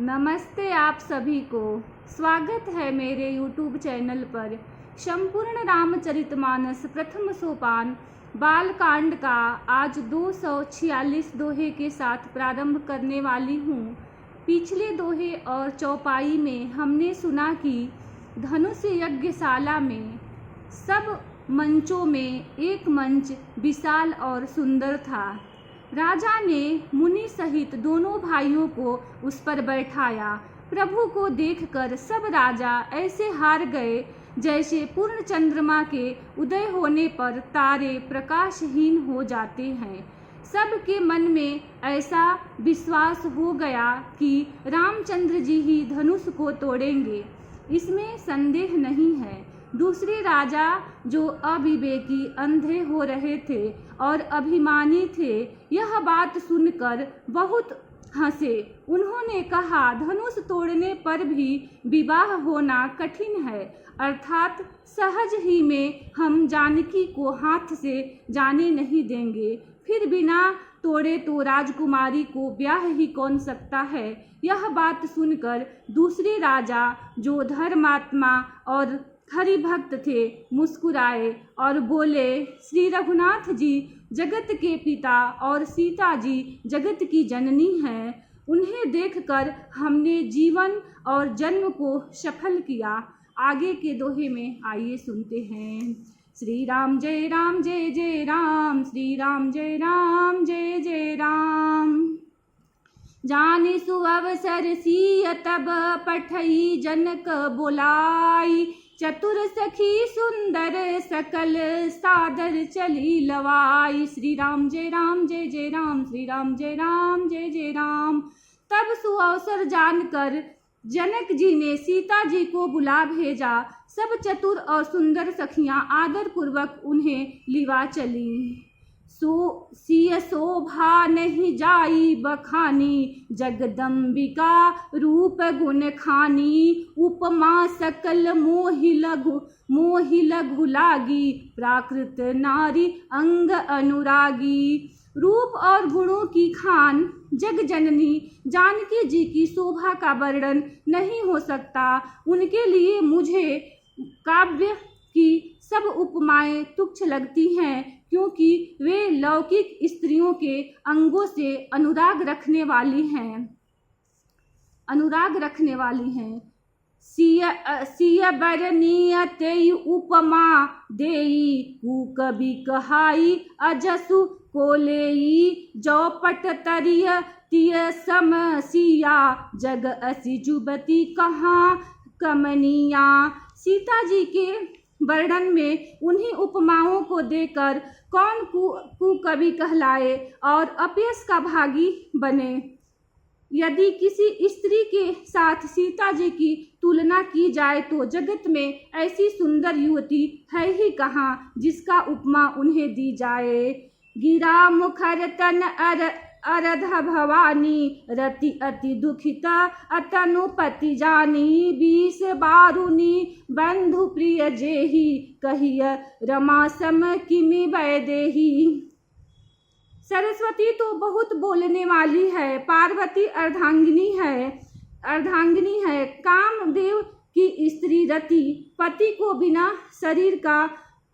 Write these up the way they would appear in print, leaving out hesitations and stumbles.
नमस्ते आप सभी को। स्वागत है मेरे YouTube चैनल पर। संपूर्ण रामचरितमानस प्रथम सोपान बालकांड का आज 246 दोहे के साथ प्रारंभ करने वाली हूँ। पिछले दोहे और चौपाई में हमने सुना कि धनुष यज्ञशाला में सब मंचों में एक मंच विशाल और सुंदर था। राजा ने मुनि सहित दोनों भाइयों को उस पर बैठाया। प्रभु को देखकर सब राजा ऐसे हार गए जैसे पूर्ण चंद्रमा के उदय होने पर तारे प्रकाशहीन हो जाते हैं। सबके मन में ऐसा विश्वास हो गया कि रामचंद्र जी ही धनुष को तोड़ेंगे, इसमें संदेह नहीं है। दूसरे राजा जो अविवेकी अंधे हो रहे थे और अभिमानी थे, यह बात सुनकर बहुत हंसे। उन्होंने कहा, धनुष तोड़ने पर भी विवाह होना कठिन है, अर्थात सहज ही में हम जानकी को हाथ से जाने नहीं देंगे। फिर बिना तोड़े तो राजकुमारी को ब्याह ही कौन सकता है। यह बात सुनकर दूसरे राजा जो धर्मात्मा और हरि भक्त थे मुस्कुराए और बोले, श्री रघुनाथ जी जगत के पिता और सीता जी जगत की जननी हैं। उन्हें देखकर हमने जीवन और जन्म को सफल किया। आगे के दोहे में आइए सुनते हैं। श्री राम जय जय राम, श्री राम जय जय राम। जानि सुअवसर सिय तब पठई जनक बोलाई, चतुर सखी सुंदर सकल सादर चली लवाई। श्री राम जय जय राम, श्री राम जय जय राम। तब सुअवसर जानकर जनक जी ने सीता जी को बुला भेजा। सब चतुर और सुंदर सखियां आदर पूर्वक उन्हें लिवा चली। सिय शोभा नहीं जाई बखानी, जगदम्बिका रूप गुण खानी। उपमा सकल मोहि लघु लागी, प्राकृत नारी अंग अनुरागी। रूप और गुणों की खान जग जननी जानकी जी की शोभा का वर्णन नहीं हो सकता। उनके लिए मुझे काव्य की सब उपमाएं तुच्छ लगती हैं, क्योंकि वे लौकिक स्त्रियों के अंगों से अनुराग रखने वाली हैं। सिय बरनीय तेई उपमा देई, कवि कहाई अजसु कोलेई। जौपट तरिय तिय सम सिया, जग असी जुबती कहाँ कमनिया। सीता जी के वर्णन में उन्हीं उपमाओं को देकर कौन कुकवि कहलाए और अपयश का भागी बने। यदि किसी स्त्री के साथ सीता जी की तुलना की जाए तो जगत में ऐसी सुंदर युवती है ही कहाँ जिसका उपमा उन्हें दी जाए। गिरा मुखर तन अरध भवानी, रति अति दुखिता अतनुपति जानी। 20 बारुनी बंधु प्रिय जेही, कहिय रमा सम किमि वैदेही। सरस्वती तो बहुत बोलने वाली है, पार्वती अर्धांगिनी है। कामदेव की स्त्री रति पति को बिना शरीर का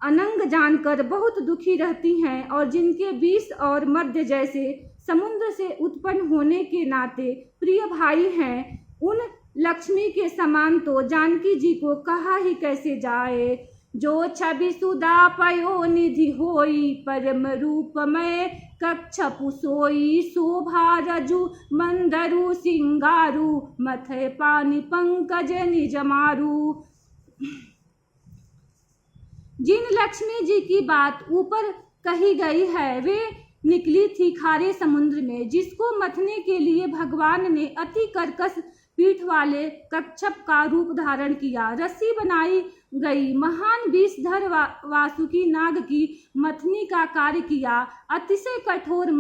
अनंग जानकर बहुत दुखी रहती हैं, और जिनके विष और मध्य जैसे समुद्र से उत्पन्न होने के नाते प्रिय भाई हैं, उन लक्ष्मी के समान तो जानकी जी को कहा ही कैसे जाए। जो छवि सुधा पयो निधि होई, परम रूपमय कक्षपु सोई। शोभा रजु मंदरु सिंगारू, मथय पानी पंकज निज मारू। जिन लक्ष्मी जी की बात ऊपर कही गई है वे निकली थी खारे समुद्र में, जिसको मथने के लिए भगवान ने अति कर्कश पीठ वाले कच्छप का रूप धारण किया। रस्सी बनाई गई, महान विषधर वासुकी नाग की मथनी का कार्य किया। अतिशय कठोर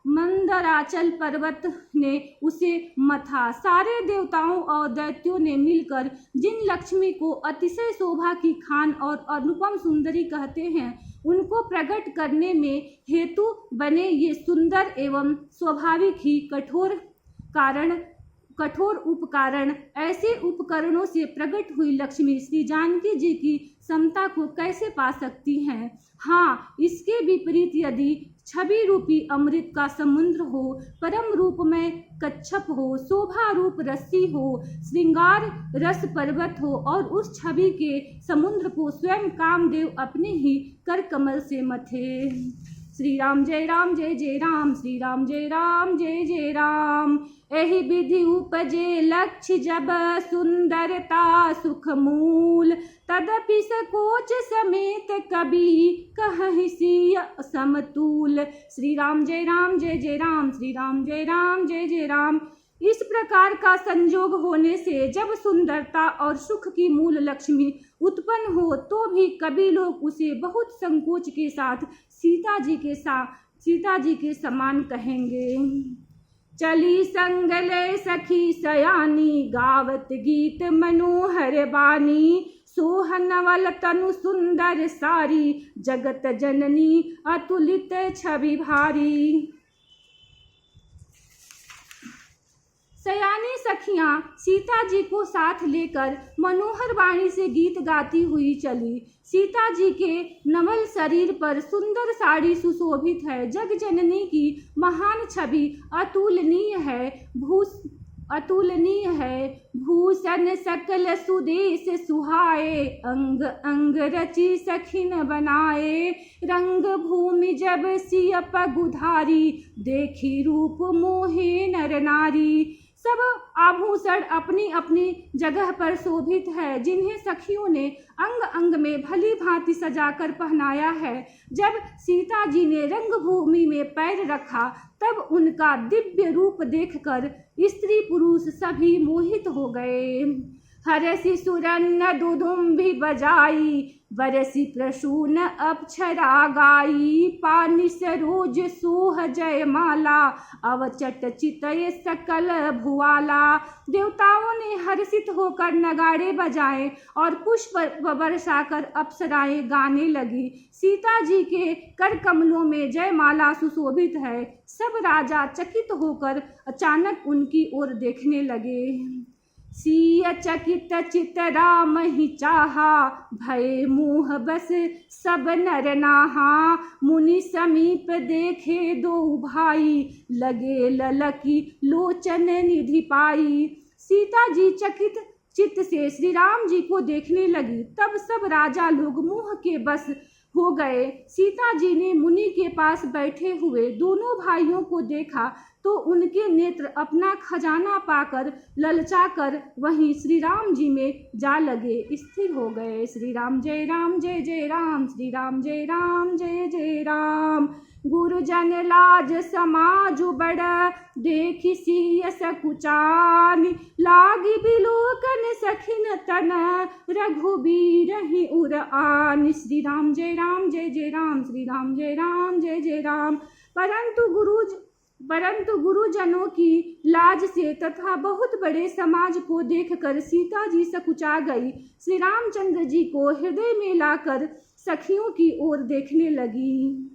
मंदराचल पर्वत ने उसे मथा। सारे देवताओं और दैत्यों ने मिलकर जिन लक्ष्मी को अतिशय शोभा की खान और अनुपम सुंदरी कहते हैं, उनको प्रकट करने में हेतु बने ये सुंदर एवं स्वाभाविक ही कठोर कारण कठोर उपकरण, ऐसे उपकरणों से प्रकट हुई लक्ष्मी श्री जानकी जी की समता को कैसे पा सकती हैं। हाँ, इसके विपरीत यदि छवि रूपी अमृत का समुद्र हो, परम रूप में कच्छप हो, शोभा रूप रस्सी हो, श्रृंगार रस पर्वत हो और उस छवि के समुद्र को स्वयं कामदेव अपने ही कर कमल से मथे। श्री राम जय राम, श्री राम जय जय राम। एहि विधि उपजे लक्ष्य जब सुंदरता सुख मूल, तदपि सकोच समेत कभी कहहि सिय समतूल। श्री राम जय राम, श्री राम जय जय राम। इस प्रकार का संजोग होने से जब सुंदरता और सुख की मूल लक्ष्मी उत्पन्न हो तो भी कभी लोग उसे बहुत संकोच के साथ सीता जी के समान कहेंगे। चली संगले सखी सयानी, गावत गीत मनोहर बानी, सोहनवल तनु सुंदर सारी, जगत जननी अतुलित छवि भारी। सयानी सखियां सीता जी को साथ लेकर मनोहर वाणी से गीत गाती हुई चली। सीता जी के नवल शरीर पर सुंदर साड़ी सुशोभित है। जग जननी की महान छवि अतुलनीय है। भूषण सकल सुदेश सुहाए, अंग अंग रची सखिन बनाए, रंग भूमि जब सिय पगुधारी, देखी रूप मोहे नर नारी। सब आभूषण अपनी अपनी जगह पर शोभित है, जिन्हें सखियों ने अंग अंग में भली भांति सजाकर पहनाया है। जब सीता जी ने रंगभूमि में पैर रखा तब उनका दिव्य रूप देखकर स्त्री पुरुष सभी मोहित हो गए। हरसि सुरन्न दुदुम्भि बजाई, बरसी प्रसून अप्सरा गाई, पानी सरोज सोह जयमाला, अवचट चितय सकल भुआला। देवताओं ने हर्षित होकर नगाड़े बजाए और पुष्प बरसा कर अप्सराएं गाने लगी। सीता जी के कर कमलों में जयमाला सुशोभित है। सब राजा चकित होकर अचानक उनकी ओर देखने लगे। सिय चकित चित राम ही चाहा, भय मोह बस सब नर नाहा। मुनि समीप देखे दो भाई, लगे ललकी लोचन निधि पाई। सीता जी चकित चित्त से श्री राम जी को देखने लगी। तब सब राजा लोग मोह के बस हो गए। सीता जी ने मुनि के पास बैठे हुए दोनों भाइयों को देखा तो उनके नेत्र अपना खजाना पाकर ललचाकर वहीं श्री राम जी में जा लगे, स्थिर हो गए। श्री राम जय राम, श्री राम जय जय राम। गुरुजन लाज समाज बड़, देखि सिय सकुचान, लागी बिलोकन सखिन तन, रघुबीर ही उर आन। श्री राम जय राम, श्री राम जय जय राम। परंतु गुरुजनों की लाज से तथा बहुत बड़े समाज को देखकर सीता जी सकुचा गई। श्री रामचंद्र जी को हृदय में लाकर सखियों की ओर देखने लगी।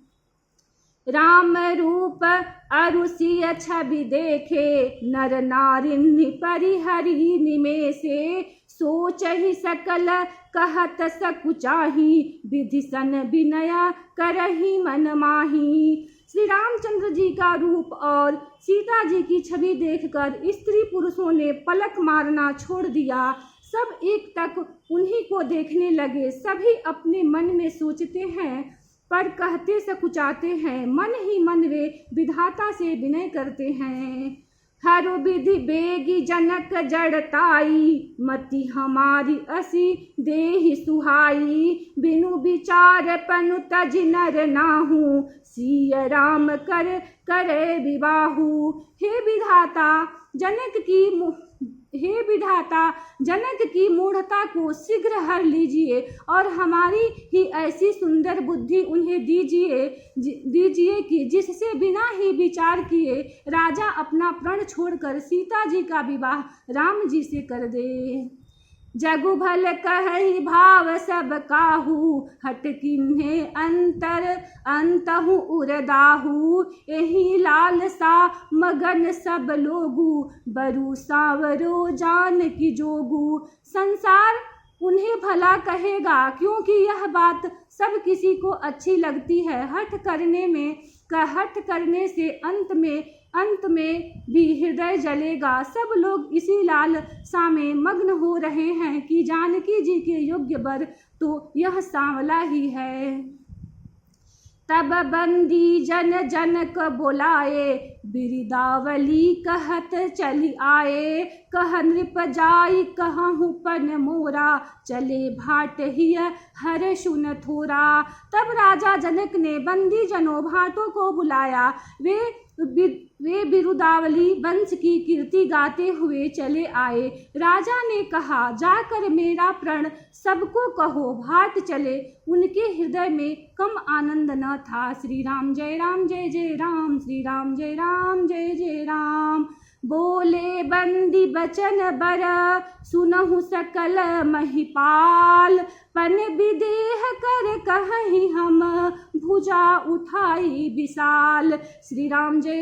राम रूप अरुषिय छवि देखे, नर नारिन परिहरि निमेषे, सोचहि सकल कहत सकुचाही, विधि सन विनय करहि मन माही। श्री रामचंद्र जी का रूप और सीता जी की छवि देखकर स्त्री पुरुषों ने पलक मारना छोड़ दिया। सब एक तक उन्हीं को देखने लगे। सभी अपने मन में सोचते हैं पर कहते सकुचाते हैं। मन ही मन वे विधाता से विनय करते हैं। हर विधि बेगी जनक जड़ताई, मति हमारी असी देहि सुहाई, बिनु विचार पनु तज नर नाहू, सिय राम कर करे विवाहू। हे विधाता जनक की मूढ़ता को शीघ्र हर लीजिए और हमारी ही ऐसी सुंदर बुद्धि उन्हें दीजिए कि जिससे बिना ही विचार किए राजा अपना प्रण छोड़कर सीता जी का विवाह राम जी से कर दे। जगु भल कहहि भाव सब काहू, हट किन्हे अंतर अंतहु उरदाहू। एहि लालसा मगन सब लोगू, बरु सांवरो जान की जोगू। संसार उन्हें भला कहेगा क्योंकि यह बात सब किसी को अच्छी लगती है। हठ करने से अंत में भी हृदय जलेगा। सब लोग इसी लालसा में मग्न हो रहे हैं कि जानकी जी के योग्य वर तो यह सांवला ही है। तब बंदी जन जनक बोलाए, बिरदावली कहत चली आए। कह नृप जाई कहूँ पन मोरा, चले भाट हिय हर सुन थोरा। तब राजा जनक ने बंदी जनों भाटों को बुलाया। वे बिरुदावली वंश की कीर्ति गाते हुए चले आए। राजा ने कहा, जाकर मेरा प्रण सबको कहो, भाट चले। उनके हृदय में कम आनंद न था। श्री राम जय जय राम, श्री राम जय जय राम। बोले बंदी बचन बर, सुनहु सकल महिपाल। पन विदेह कर कहहि हम, भुजा उठाई विशाल। श्री राम जय जय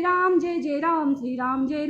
राम, श्री राम जय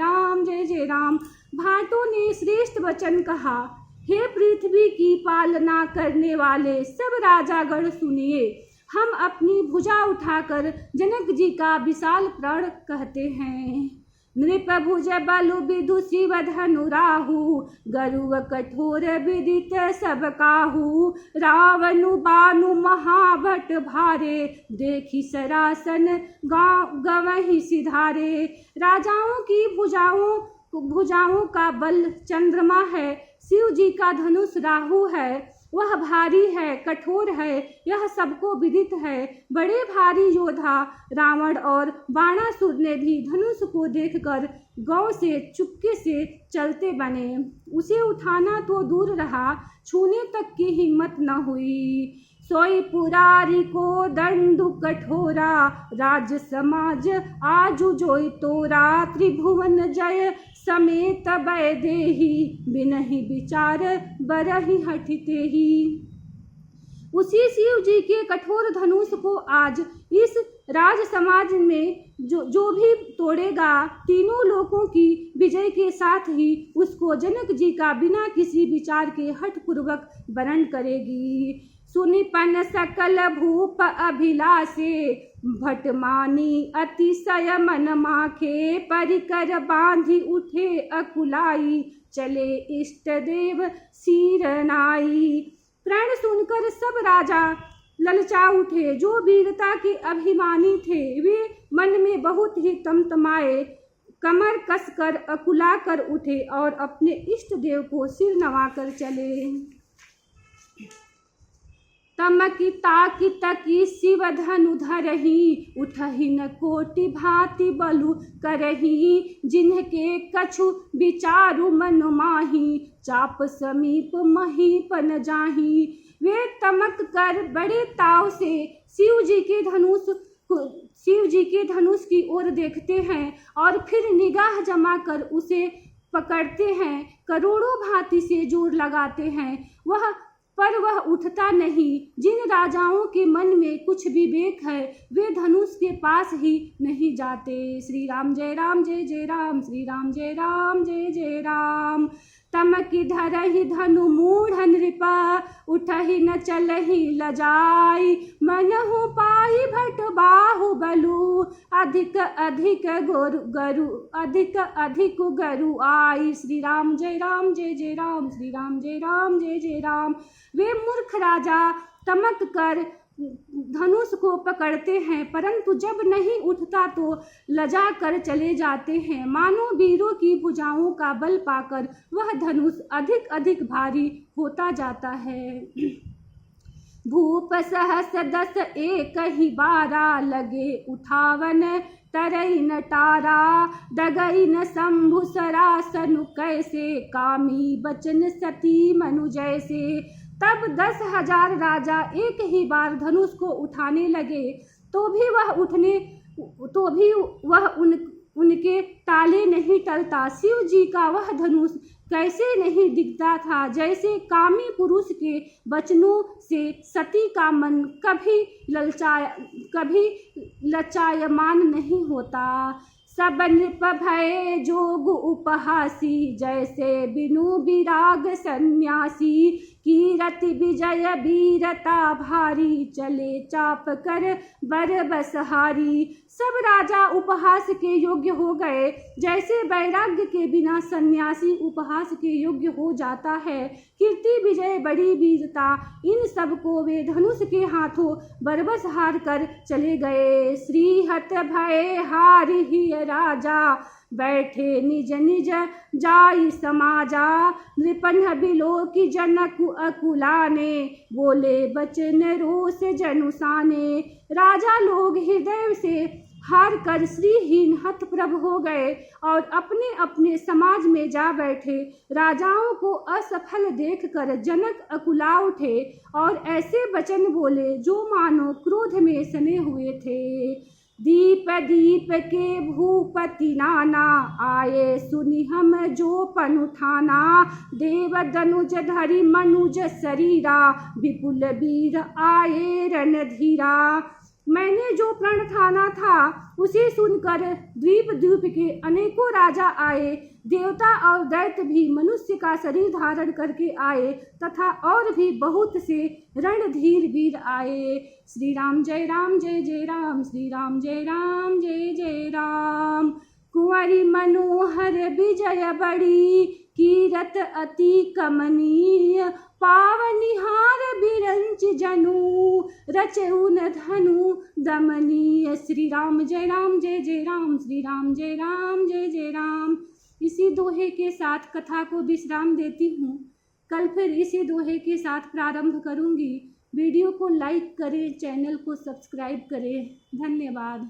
जय राम। भाटों ने श्रेष्ठ वचन कहा, हे पृथ्वी की पालना करने वाले सब राजागण सुनिए। हम अपनी भुजा उठाकर जनक जी का विशाल प्रण कहते हैं। नृप भुज बलु विदु शिव धनु राहु, गरुव कठोर विदित सब काहू। रावणु बानु महाभट भारे, देखी सरासन गवहि सिधारे। राजाओं की भुजाओं का बल चंद्रमा है, शिव जी का धनुष राहु है। वह भारी है, कठोर है, यह सबको विदित है। बड़े भारी योद्धा रावण और बाणासुर ने भी धनुष को देखकर गौ से चुपके से चलते बने। उसे उठाना तो दूर रहा, छूने तक की हिम्मत न हुई। सोई पुरारी को दंडु कठोरा, राज समाज आजु जोई तोरा। त्रिभुवन जय समेत वैदेही, बिनहि विचार बरहि हठिते ही। उसी शिव जी के कठोर धनुष को आज इस राज समाज में जो भी तोड़ेगा, तीनों लोकों की विजय के साथ ही उसको जनक जी का बिना किसी विचार के हठ पूर्वक वरण करेगी। सुनिपन सकल भूप अभिलाषे, भटमानी अतिशय मन माखे। परिकर बांधी उठे अकुलाई, चले इष्ट देव सिरनाई। प्रण सुनकर सब राजा ललचा उठे। जो वीरता के अभिमानी थे वे मन में बहुत ही तमतमाए, कमर कसकर अकुला कर उठे और अपने इष्ट देव को सिर नवाकर चले। तमकी ताकी तकी शिव धनु धरही, उठहि न कोटि भांति बलु करही। जिनके कछु विचारु मन माही, चाप समीप महीपन जाही। वे तमक कर बड़े ताव से शिव जी के धनुष की ओर देखते हैं और फिर निगाह जमा कर उसे पकड़ते हैं। करोड़ों भांति से जोर लगाते हैं, पर वह उठता नहीं। जिन राजाओं के मन में कुछ विवेक है वे धनुष के पास ही नहीं जाते। श्री राम जय राम, श्री राम जय जय राम। तमकी धरहि धनु मूढ़ नृपा, उठहि न चलहि लजाई। मनहु पाई भट बाहु बलु, अधिक गरु आई। श्री राम जय राम, श्री राम जय जय राम। वे मूर्ख राजा तमक कर धनुष को पकड़ते हैं, परंतु जब नहीं उठता तो लजा कर चले जाते हैं। मानो वीरों की भुजाओं का बल पाकर वह धनुष अधिक भारी होता जाता है। भूप सहस 10 एक ही बारा, लगे उठावन तरई न टारा। दगई न शंभु सरासनु कैसे, कामी बचन सती मनु जैसे। तब 10,000 राजा एक ही बार धनुष को उठाने लगे तो भी वह उनके ताले नहीं टलता। शिव जी का वह धनुष कैसे नहीं दिखता था, जैसे कामी पुरुष के वचनों से सती का मन कभी लचायमान नहीं होता। सब नृप भय जोग उपहासी, जैसे बिनु विराग सन्यासी। कीरति विजय वीरता भारी, चले चाप कर बर बसहारी। सब राजा उपहास के योग्य हो गए, जैसे वैराग्य के बिना सन्यासी उपहास के योग्य हो जाता है। कीर्ति विजय बड़ी वीरता, इन सब को वे धनुष के हाथों बरबस हार कर चले गए। श्रीहत भय हार ही राजा, बैठे निज निज जाई समाजा। नृपन बिलो की जनक अकुलाने, बोले बचन रोष जनुसाने। राजा लोग हृदय से हार कर श्रीहीन हतप्रभ हो गए और अपने अपने समाज में जा बैठे। राजाओं को असफल देखकर जनक अकुला उठे और ऐसे वचन बोले जो मानो क्रोध में सने हुए थे। दीप दीप के भूपति नाना, आए सुनि हम जो पनुठाना। देव दनुज धरि मनुज शरीरा, विपुल वीर आए रणधीरा। मैंने जो प्रण ठाना था उसे सुनकर द्वीप द्वीप के अनेकों राजा आए। देवता और दैत्य भी मनुष्य का शरीर धारण करके आए तथा और भी बहुत से रणधीर वीर आए। श्री राम जय राम जय जय राम, श्री राम जय राम जय जय राम। कुंवरी मनोहर विजय बड़ी, कीरत अति कमनीय। पावनिहार बिरंच जनु, रचउन धनु दमनीय। श्री राम जय राम जय जय राम, श्री राम जय राम जय जय राम। इसी दोहे के साथ कथा को विश्राम देती हूँ। कल फिर इसी दोहे के साथ प्रारंभ करूँगी। वीडियो को लाइक करें, चैनल को सब्सक्राइब करें। धन्यवाद।